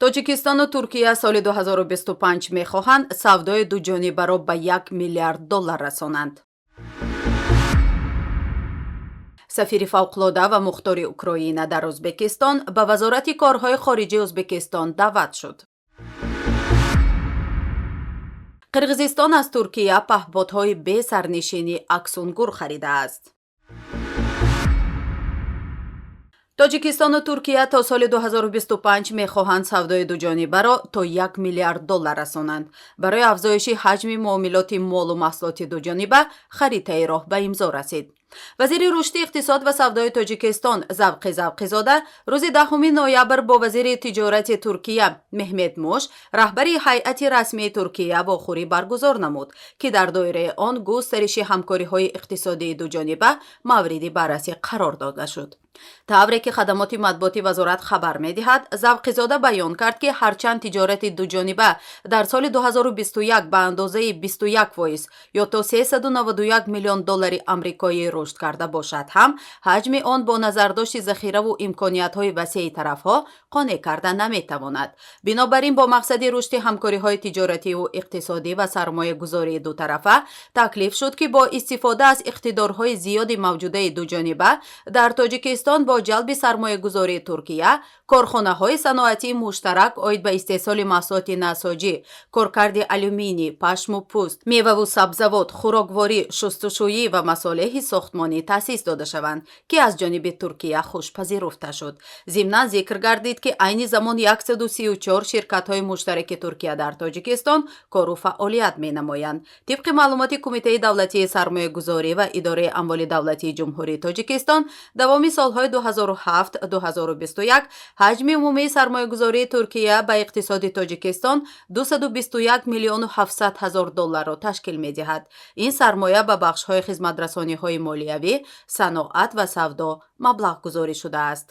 тоҷикистону туркия соли 2025 мехоҳанд савдои дуҷонибаро ба $1 миллиард расонанд. сафири фавқулода ва мухтори Украина дар Ӯзбекистон ба вазорати корҳои хориҷии Ӯзбекистон даъват шуд. қирғизистон аз Туркия паҳбодҳои бесарнишини аксунгур харидааст. тоҷикистону туркия то соли 2025 мехоҳанд савдои дуҷонибаро то $1 миллиард расонанд. барои афзоиши ҳаҷми муомилоти молу маҳсулоти дуҷониба харитаи роҳ ба имзо расид. вазири рушди иқтисод ва савдои тоҷикистон Завқи Завқизода рӯзи 10 ноябр бо вазири тиҷорати Туркия Меҳмед Муш, раҳбари ҳайати расмии Туркия вохӯрӣ баргузор намуд, ки дар доираи он густариши ҳамкориҳои иқтисодии дуҷониба мавриди баррасӣ қарор дода шуд. тавре ки хадамоти матбуоти вазорат хабар медиҳад, Завқизода баён кард, ки ҳарчанд тиҷорати дуҷониба дар соли 2021 ба андозаи 21% ё то $391 миллион амрикоӣ рушд карда бошад ҳам, ҳаҷми он бо назардошти захираву имкониятҳои васеи тарафҳо қонеъ карда наметавонад. бинобар ин бо мақсади рушди ҳамкориҳои тиҷоративу иқтисодӣ ва сармоягузории дутарафа таклиф шуд, ки бо истифода аз иқтидорҳои зиёди мавҷудаи дуҷониба дар Тоҷикистон бо ҷалби сармоягузории Туркия, корхонаҳои саноатии муштарак оид ба истеҳсоли маҳсулоти насоҷӣ, коркарди алюминий, пашму пӯст, меваву сабзавот, хӯрокворӣ, шустушӯӣ ва масолеҳи сохтмонӣ таъсис дода шаванд, ки аз ҷониби Туркия хушпазируфта шуд. зимнан зикр гардид, ки айни замон 134 ширкатҳои муштараки Туркия дар Тоҷикистон кору фаъолият менамоянд. тибқи маълумоти Кумитаи давлатии сармоягузорӣ ва идораи амволи давлатии ҷумҳурии Тоҷикистон, давоми солҳои 2007-2021 ҳаҷми умумии сармоягузории Туркия ба иқтисоди Тоҷикистон $221 миллион 700 ҳазор ро ташкил медиҳад. ин сармоя ба бахшҳои хизматрасониҳои молиявӣ, саноат ва савдо маблағ гузорӣ шудааст.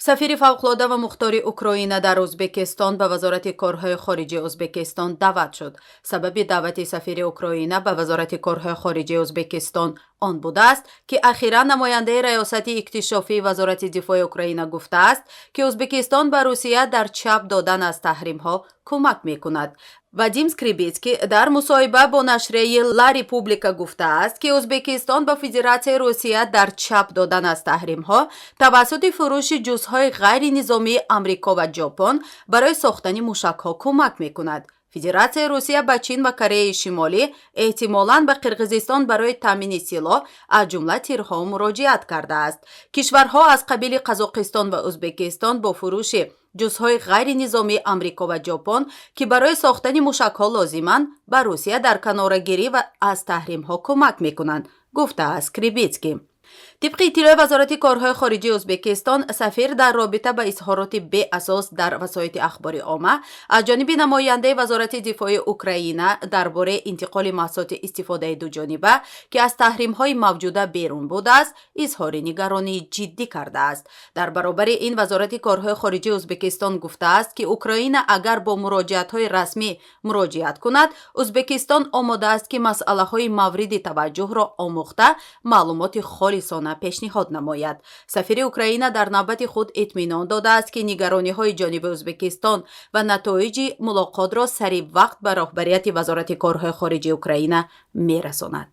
сафири фавқулода ва мухтори Украина дар Ӯзбекистон ба вазорати корҳои хориҷии Ӯзбекистон даъват шуд. сабаби даъвати сафири Украина ба вазорати корҳои хориҷии Ӯзбекистон он будааст, ки ахиран намояндаи раёсати иктишофии вазорати дифои Украина гуфтааст, ки Ӯзбекистон ба Русия дар чап додан аз таҳримҳо кӯмак мекунад. Вадим Скрибицкий дар мусоҳиба бо нашрияи «Ла Република» гуфтааст, ки Ӯзбекистон ба Федератсияи Русия дар чап додан аз таҳримҳо тавассути фурӯши ҷузъҳои ғайринизомии Амрико ва Ҷопон барои сохтани мушакҳо кӯмак мекунад. Федератсияи Русия ба Чин ва Кореяи Шимолӣ, эҳтимолан ба Қирғизистон барои таъмини силоҳ, аз ҷумла тирҳо муроҷиат кардааст. кишварҳо аз қабили Қазоқистон ва Ӯзбекистон бо фурӯши ҷузъҳои ғайринизомии Амрико ва Ҷопон, ки барои сохтани мушакҳо лозиманд, ба Русия дар канорагирӣ ва аз таҳримҳо кӯмак мекунанд, гуфтааст Скрибицкий. тибқи иттилои вазорати корҳои хориҷии Ӯзбекистон, сафир дар робита ба изҳороти беасос дар васоити ахбори омма аз ҷониби намояндаи вазорати дифои Украина дар бораи интиқоли маҳсулоти истифодаи дуҷониба, ки аз таҳримҳои мавҷуда берун будааст, изҳори нигаронии ҷиддӣ кардааст. дар баробари ин вазорати корҳои хориҷии Ӯзбекистон гуфтааст, ки Украина агар бо муроҷиатҳои расмӣ муроҷиат кунад, Ӯзбекистон омода аст, ки масъалаҳои мавриди таваҷҷуҳро омӯхта, маълумоти холисона пешниҳод намояд. сафири Украина дар навбати худ итминон додааст, ки нигарониҳои ҷониби Ӯзбекистон ва натоиҷи мулоқотро саривақт ба роҳбарияти вазорати корҳои хориҷии Украина мерасонад.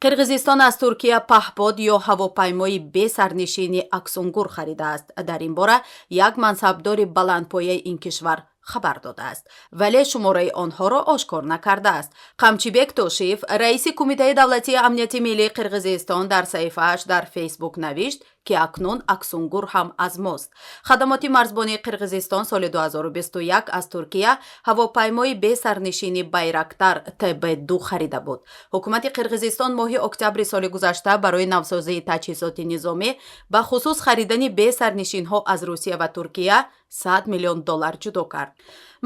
қирғизистон аз Туркия паҳбод ё ҳавопаймои бесарнишини аксунгур харидааст. дар ин бора як мансабдори баландпояи ин кишвар хабар додааст, вале шумораи онҳоро ошкор накардааст. Қамчибек Тошиев, раиси Кумитаи давлатии амнияти миллии Қирғизистон, дар саҳифааш дар Фейсбук навишт, ки акнун аксунгур ҳам аз мост. хадамоти марзбонии Қирғизистон соли 2021 аз Туркия ҳавопаймои бесарнишини Байрактар ТБ2 харида буд. ҳукумати Қирғизистон моҳи октябри соли гузашта барои навсозии таҷҳизоти низомӣ ба хусус харидани бесарнишинҳо аз Русия ва Туркия $100 миллион ҷудо кард.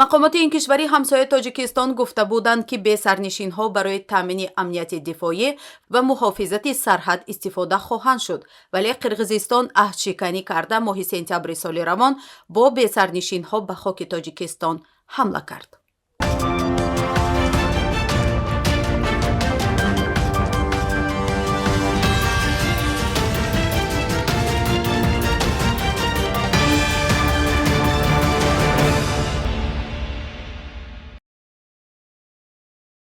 мақомоти ин кишвари ҳамсояи Тоҷикистон гуфта буданд, ки бесарнишинҳо барои таъмини амнияти дифоӣ ва муҳофизати сарҳад истифода хоҳанд шуд, вале Қирғизистон аҳдшиканӣ карда моҳи сентябри соли равон бо бесарнишинҳо ба хоки Тоҷикистон ҳамла кард.